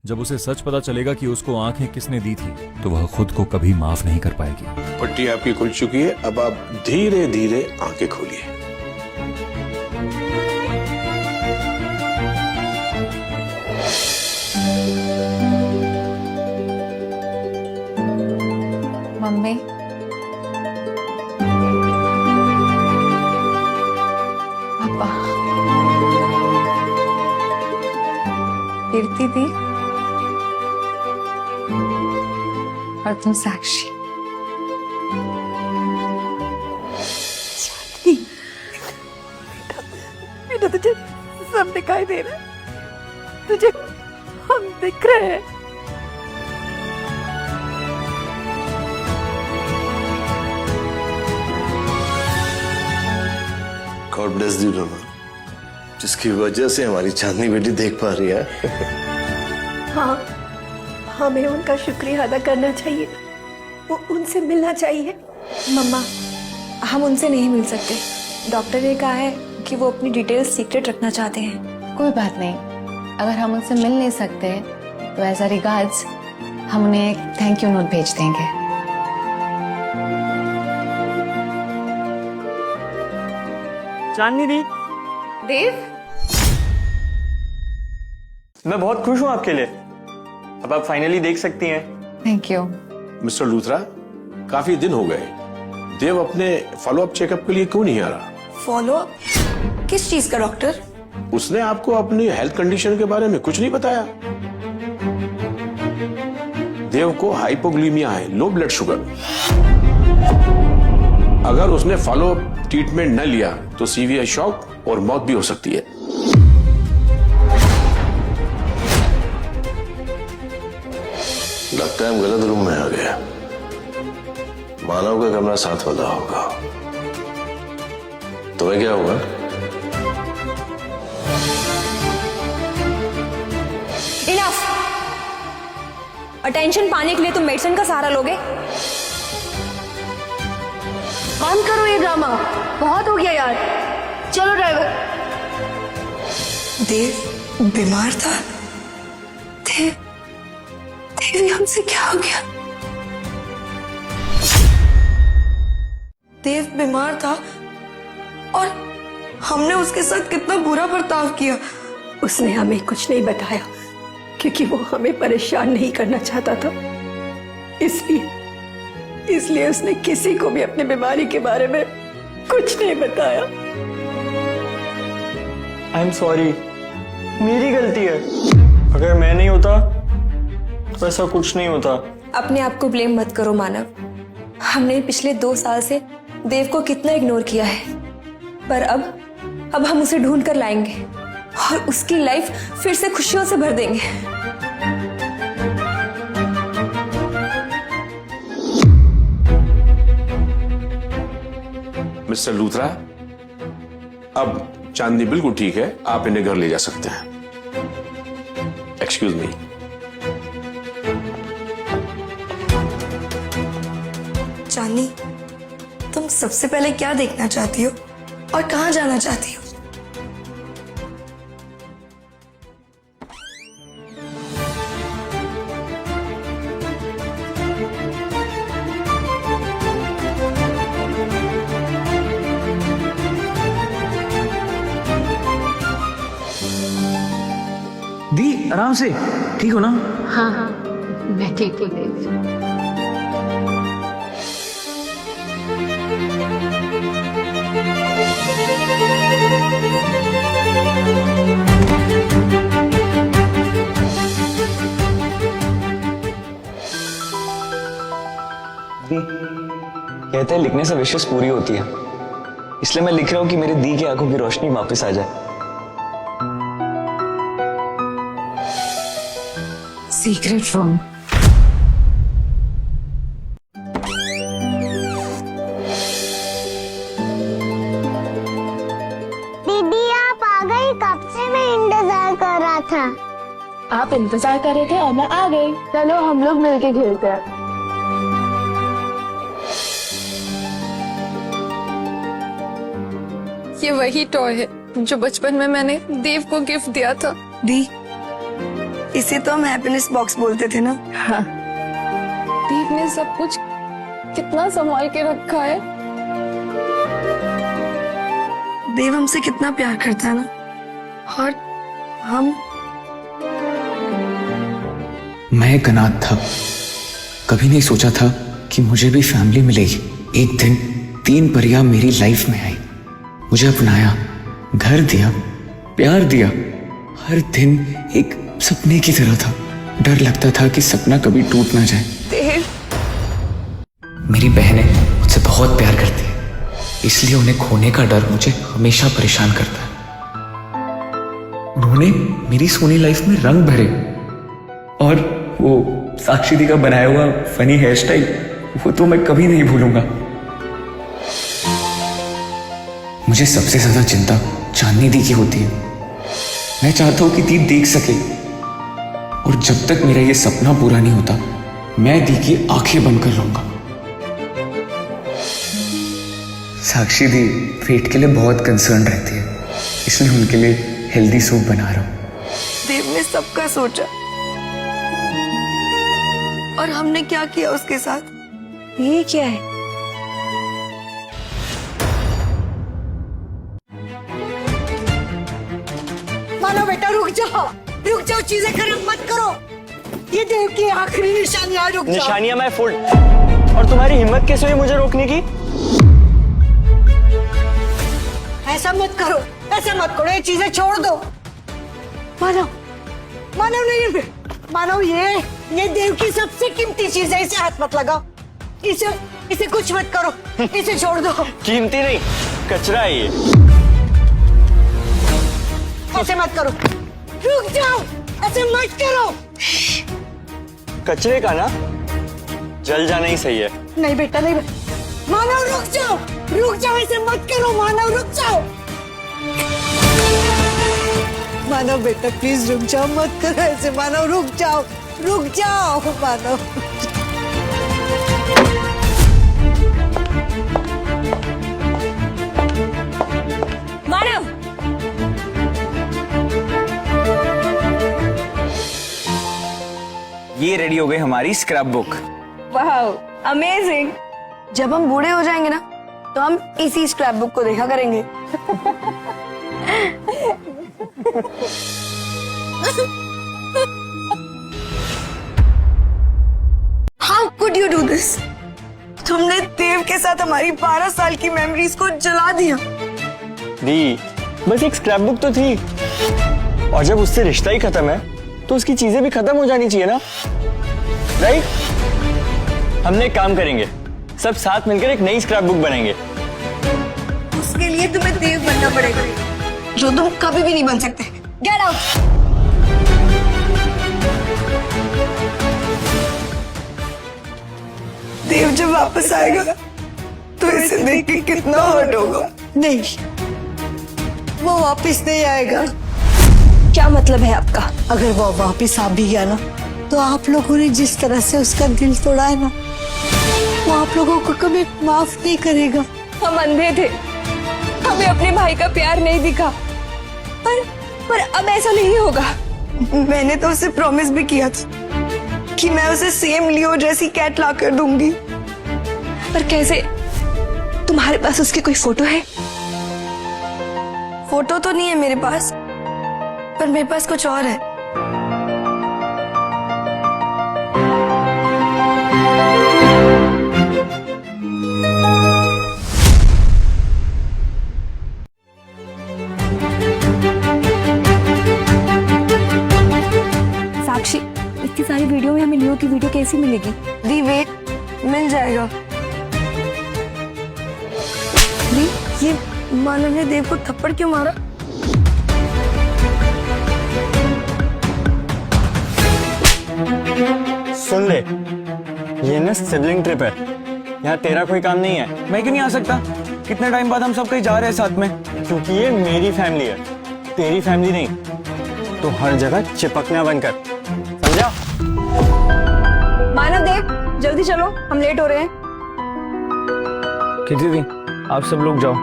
जब उसे सच पता चलेगा कि उसको आंखें किसने दी थी, तो वह खुद को कभी माफ नहीं कर पाएगी। पट्टी आपकी खुल चुकी है, अब आप धीरे धीरे आंखें खोलिए। मम्मी, पापा, कीर्ति दी और तुम साक्षी। बेटा तुझे सब दिखाई दे रहा है, तुझे हम दिख रहे हैं। गॉड ब्लेस यू रोमा, जिसकी वजह से हमारी चांदनी बेटी देख पा रही है। हाँ, हमें उनका शुक्रिया अदा करना चाहिए, वो उनसे मिलना चाहिए। मम्मा, हम उनसे नहीं मिल सकते। डॉक्टर ने कहा है कि वो अपनी डिटेल्स सीक्रेट रखना चाहते हैं। कोई बात नहीं, अगर हम उनसे मिल नहीं सकते तो एज अ रिगार्ड्स हम उन्हें एक थैंक यू नोट भेज देंगे। चांदनी दी, देव, मैं बहुत खुश हूं आपके लिए। अब आप फाइनली देख सकती हैं। Thank you. मिस्टर लूथरा, काफी दिन हो गए, देव अपने फॉलोअप चेकअप के लिए क्यों नहीं आ रहा? Follow up? किस चीज का डॉक्टर? उसने आपको अपनी हेल्थ कंडीशन के बारे में कुछ नहीं बताया। देव को हाइपोग्लीमिया है, लो ब्लड शुगर। अगर उसने फॉलो अप ट्रीटमेंट न लिया तो सीवियर शॉक और मौत भी हो सकती है। लगता है हम गलत रूम में आ गए। मानव का कमरा साथ वाला होगा। तुम्हें क्या होगा? इनफ। अटेंशन पाने के लिए तुम मेडिसिन का सहारा लोगे? बंद करो ये ड्रामा, बहुत हो गया यार। चलो ड्राइवर। देव बीमार था। देव, देवी हमसे क्या हो गया? देव बीमार था और हमने उसके साथ कितना बुरा बर्ताव किया। उसने हमें कुछ नहीं बताया क्योंकि वो हमें परेशान नहीं करना चाहता था। इसलिए उसने किसी को भी अपनी बीमारी के बारे में कुछ नहीं बताया। आई एम सॉरी, मेरी गलती है। अगर मैं नहीं होता तो ऐसा कुछ नहीं होता। अपने आप को ब्लेम मत करो मानव। हमने पिछले 2 साल से देव को कितना इग्नोर किया है, पर अब हम उसे ढूंढ कर लाएंगे और उसकी लाइफ फिर से खुशियों से भर देंगे। मिस्टर लूथरा, अब चांदनी बिल्कुल ठीक है, आप इन्हें घर ले जा सकते हैं। Excuse me. चांदनी, तुम सबसे पहले क्या देखना चाहती हो और कहाँ जाना चाहती हो? दी, आराम से, ठीक हो ना? हाँ हाँ, मैं ठीक हूँ देव। दी, कहते हैं लिखने से विशेष पूरी होती है, इसलिए मैं लिख रहा हूं कि मेरी दी की आंखों की रोशनी वापस आ जाए। Secret room. दीदी आप आ गई, कब से मैं इंतजार कर रहा था। आप इंतजार कर रहे थे और मैं आ गई। चलो हम लोग मिलके खेलते हैं। ये वही टॉय है जो बचपन में मैंने देव को गिफ्ट दिया था। दी, इसे तो हम हैप्पीनेस बॉक्स बोलते थे ना। देव ने सब कुछ कितना संभाल के रखा है। देव हमसे कितना प्यार करता है ना, और हम। मैं एक अनाथ था, कभी नहीं सोचा था कि मुझे भी फैमिली मिलेगी। एक दिन 3 परियां मेरी लाइफ में आई, मुझे अपनाया, घर दिया, प्यार दिया। हर दिन एक सपने की तरह था। डर लगता था कि सपना कभी टूट ना जाए। देव, मेरी बहनें मुझसे बहुत प्यार करती है, इसलिए उन्हें खोने का डर मुझे हमेशा परेशान करता है। उन्होंने मेरी सोनी लाइफ में रंग भरे, और वो साक्षी दी का बनाया हुआ फनी हेयर स्टाइल, वो तो मैं कभी नहीं भूलूंगा। मुझे सबसे ज्यादा चिंता चांदनी दी की होती है। मैं चाहता हूं कि दी देख सके, और जब तक मेरा ये सपना पूरा नहीं होता, मैं दी की आंखें बंद कर रहूंगा। साक्षी दी पेट के लिए बहुत कंसर्न रहती है, इसलिए उनके लिए हेल्दी सूप बना रहा हूं। देव ने सबका सोचा, और हमने क्या किया उसके साथ? ये क्या है? मानो बेटा रुक जाओ, चीजें खराब मत करो। ये देव की आखिरी निशानियां, रुक जाओ। निशानियां मैं फुल, और तुम्हारी हिम्मत कैसे हुई मुझे रोकने की? ऐसा मत करो, ये चीजें छोड़ दो। मानव नहीं, मानव ये देव की सबसे कीमती चीज है, इसे हाथ मत लगाओ। इसे कुछ मत करो, इसे छोड़ दो। कीमती नहीं, कचरा है ये। ऐसे मत करो, रुक जाओ, ऐसे मत करो। कचरे का ना जल जाना ही सही है। नहीं बेटा, नहीं मानव, रुक जाओ, ऐसे मत करो। मानव रुक जाओ, मानव बेटा प्लीज रुक जाओ, मत करो ऐसे। मानव रुक जाओ मानव। मानव, ये रेडी हो गई हमारी स्क्रैप बुक। वाह, अमेजिंग। जब हम बूढ़े हो जाएंगे ना, तो हम इसी स्क्रैप बुक को देखा करेंगे। How could you do this? तुमने देव के साथ हमारी 12 साल की मेमोरीज को जला दिया। दी, बस एक स्क्रैप बुक तो थी, और जब उससे रिश्ता ही खत्म है तो उसकी चीजें भी खत्म हो जानी चाहिए ना, राइट? हमने एक काम करेंगे, सब साथ मिलकर एक नई स्क्रैप बुक बनाएंगे। उसके लिए तुम्हें देव बनना पड़ेगा, जो तुम कभी भी नहीं बन सकते। Get out. देव जब वापस आएगा तो इसे देख के कितना हर्ट होगा। नहीं, वो वापस नहीं आएगा। क्या मतलब है आपका? अगर वो वापस आ भी गया ना, तो आप लोगों ने जिस तरह से उसका दिल तोड़ा है ना, वो आप लोगों को कभी माफ नहीं करेगा। हम अंधे थे, हमें अपने भाई का प्यार नहीं दिखा, पर अब ऐसा नहीं होगा। मैंने तो उसे प्रॉमिस भी किया था कि मैं उसे सेम लियो जैसी कैट ला कर दूंगी। पर कैसे? तुम्हारे पास उसकी कोई फोटो है? फोटो तो नहीं है मेरे पास, पर मेरे पास कुछ और है। साक्षी, इतनी सारी वीडियो में हमें लियो की वीडियो कैसी मिलेगी? दी वेट, मिल जाएगा। दी, ये मानव ने देव को थप्पड़ क्यों मारा? सुन ले, ये ना सिबलिंग ट्रिप है, यहाँ तेरा कोई काम नहीं है। मैं क्यों नहीं आ सकता? कितने टाइम बाद हम सब कहीं जा रहे हैं साथ में। क्योंकि ये मेरी फैमिली है, तेरी फैमिली नहीं। तो हर जगह चिपकना बंद कर, समझा? मानव देव, जल्दी चलो, हम लेट हो रहे हैं। किसी दिन आप सब लोग जाओ,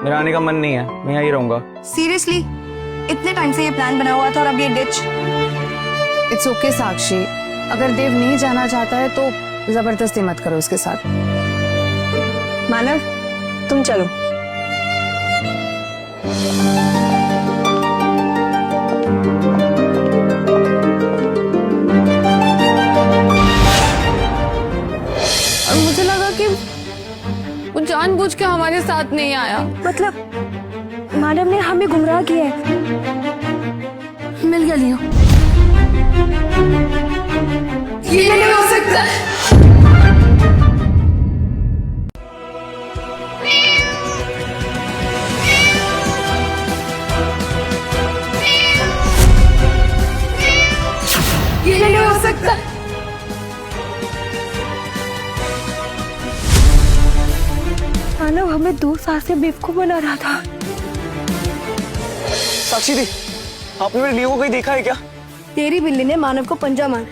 मेरा आने का मन नहीं है, मैं यहीं रहूंगा। सीरियसली, इतने टाइम से ये प्लान बना हुआ था और अब ये डिच। इट्स ओके साक्षी, अगर देव नहीं जाना चाहता है तो जबरदस्ती मत करो उसके साथ। मानव, तुम चलो। और मुझे लगा कि वो जानबूझ के हमारे साथ नहीं आया। मतलब मानव ने हमें गुमराह किया है। मिल गया लियो। ये नहीं हो सकता। ये नहीं हो सकता। मानव हमें 2 साल से बेवकूफ बना रहा था। साक्षी दी, आपने मेरे लियो को कहीं देखा है क्या? तेरी बिल्ली ने मानव को पंजा मार,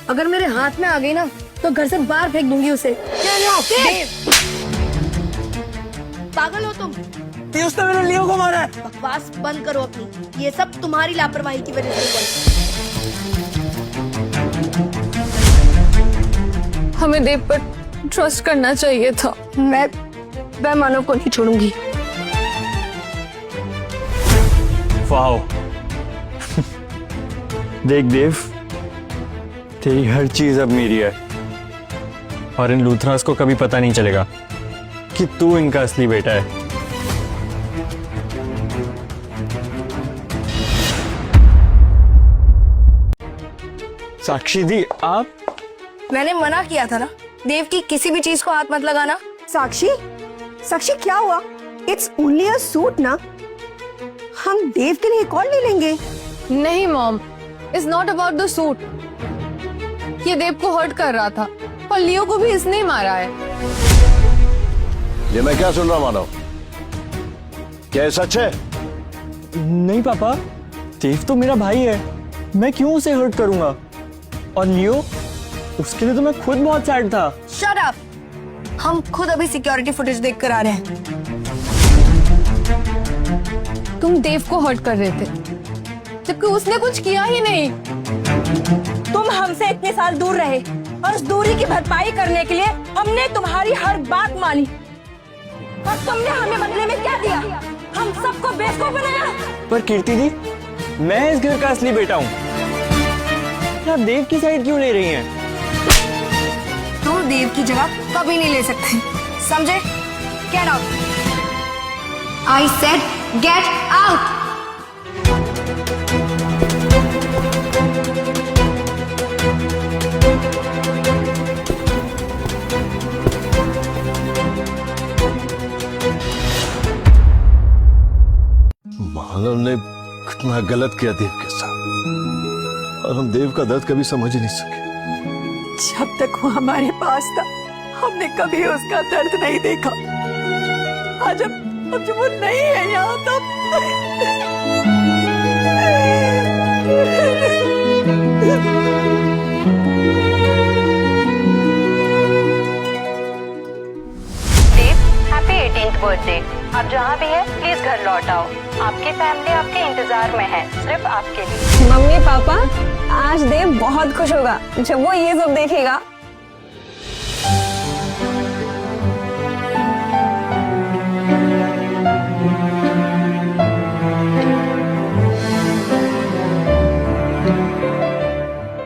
अगर मेरे हाथ में आ गई ना तो घर से बाहर फेंक दूंगी उसे। पागल हो तुम? उसने मेरे लियो को मारा है। बकवास बंद करो अपनी, ये सब तुम्हारी लापरवाही की वजह से हुआ। हमें देव पर ट्रस्ट करना चाहिए था। मैं मानव को नहीं छोड़ूंगी। वाओ। देख देव, तेरी हर चीज अब मेरी है और इन लूथरास को कभी पता नहीं चलेगा कि तू इनका असली बेटा है। साक्षी दी, आप? मैंने मना किया था ना देव की किसी भी चीज को हाथ मत लगाना। साक्षी, साक्षी क्या हुआ? इट्स ओनली अ सूट ना, हम देव के लिए कॉल ले लेंगे। नहीं mom, it's not about the suit. ये देव को हर्ट कर रहा था और लियो को भी इसने ही मारा है। ये मैं क्या सुन रहा मानव? क्या ये सच है? नहीं पापा, देव तो मेरा भाई है, मैं क्यों उसे हर्ट करूंगा? और लियो, उसके लिए तो मैं खुद बहुत सैड था। शट अप, हम खुद अभी सिक्योरिटी फुटेज देख कर आ रहे हैं। तुम देव को हर्ट कर रहे थे जबकि उसने कुछ किया ही नहीं। तुम हमसे इतने साल दूर रहे और उस दूरी की भरपाई करने के लिए हमने तुम्हारी हर बात मानी, और तुमने हमें बदले में क्या दिया? हम सबको बेवकूफ बनाया। पर कीर्ति दी, मैं इस घर का असली बेटा हूँ। आप देव की साइड क्यों ले रही हैं? तुम देव की जगह कभी नहीं ले सकते, समझे? Get out. I said get out. मानव ने कितना गलत किया देव के साथ, और हम देव का दर्द कभी समझ ही नहीं सके। जब तक वो हमारे पास था हमने कभी उसका दर्द नहीं देखा। आज अब जब वो नहीं है यहाँ तब हैप्पी 18th बर्थडे। आप जहाँ भी हैं प्लीज घर लौट आओ। आपकी फैमिली आपके इंतजार में है, सिर्फ आपके लिए। मम्मी पापा, आज देव बहुत खुश होगा जब वो ये सब देखेगा।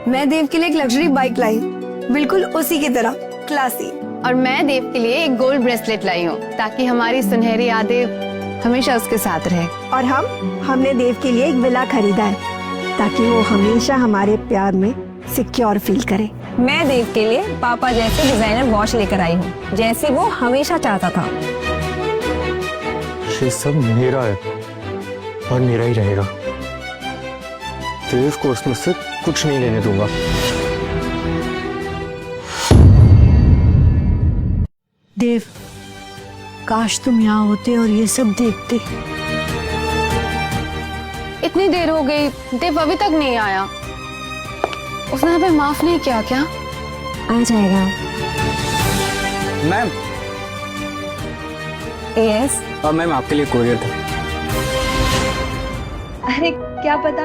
मैं देव के लिए एक लग्जरी बाइक लाई, बिल्कुल उसी की तरह क्लासी। और मैं देव के लिए एक गोल्ड ब्रेसलेट लाई हूँ ताकि हमारी सुनहरी यादें हमेशा उसके साथ रहे। और हमने देव के लिए एक विला खरीदा है ताकि वो हमेशा हमारे प्यार में सिक्योर फील करे। मैं देव के लिए पापा जैसे डिजाइनर वॉच लेकर आई हूँ, जैसे वो हमेशा चाहता था। ये सब मेरा है और मेरा ही रहेगा। देव को उसमें से कुछ नहीं लेने दूंगा। देव, काश तुम यहाँ होते और ये सब देखते। इतनी देर हो गई, देव अभी तक नहीं आया। उसने हमें माफ नहीं किया क्या? आ जाएगा। मैम। यस। मैम, आपके लिए कोरियर था। अरे क्या पता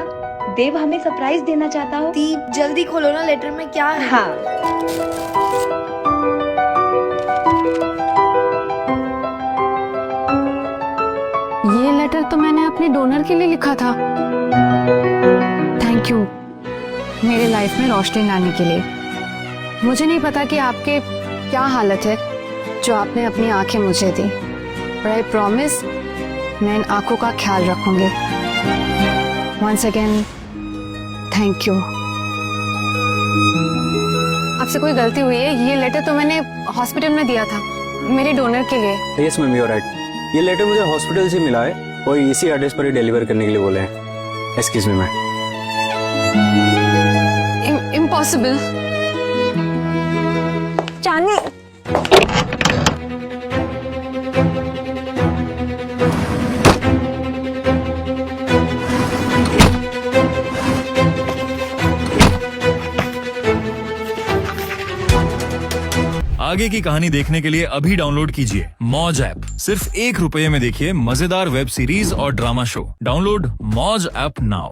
देव हमें सरप्राइज देना चाहता हो। दीप जल्दी खोलो ना, लेटर में क्या है? हाँ, ये लेटर तो मैंने अपने डोनर के लिए लिखा था। थैंक यू मेरे लाइफ में रोशनी लाने के लिए। मुझे नहीं पता कि आपके क्या हालत है जो आपने अपनी आंखें मुझे दी, पर आई प्रॉमिस मैं इन आंखों का ख्याल रखूंगी। Once again thank you. आपसे कोई गलती हुई है? ये लेटर तो मैंने हॉस्पिटल में दिया था मेरे डोनर के लिए। Yes ma'am, you are right. ये लेटर मुझे हॉस्पिटल से मिला है और इसी एड्रेस पर ही डिलीवर करने के लिए बोले हैं। Excuse me ma'am. इम्पॉसिबल। चांदनी, आगे की कहानी देखने के लिए अभी डाउनलोड कीजिए मौज ऐप। सिर्फ ₹1 में देखिए मजेदार वेब सीरीज और ड्रामा शो। डाउनलोड मौज ऐप नाउ।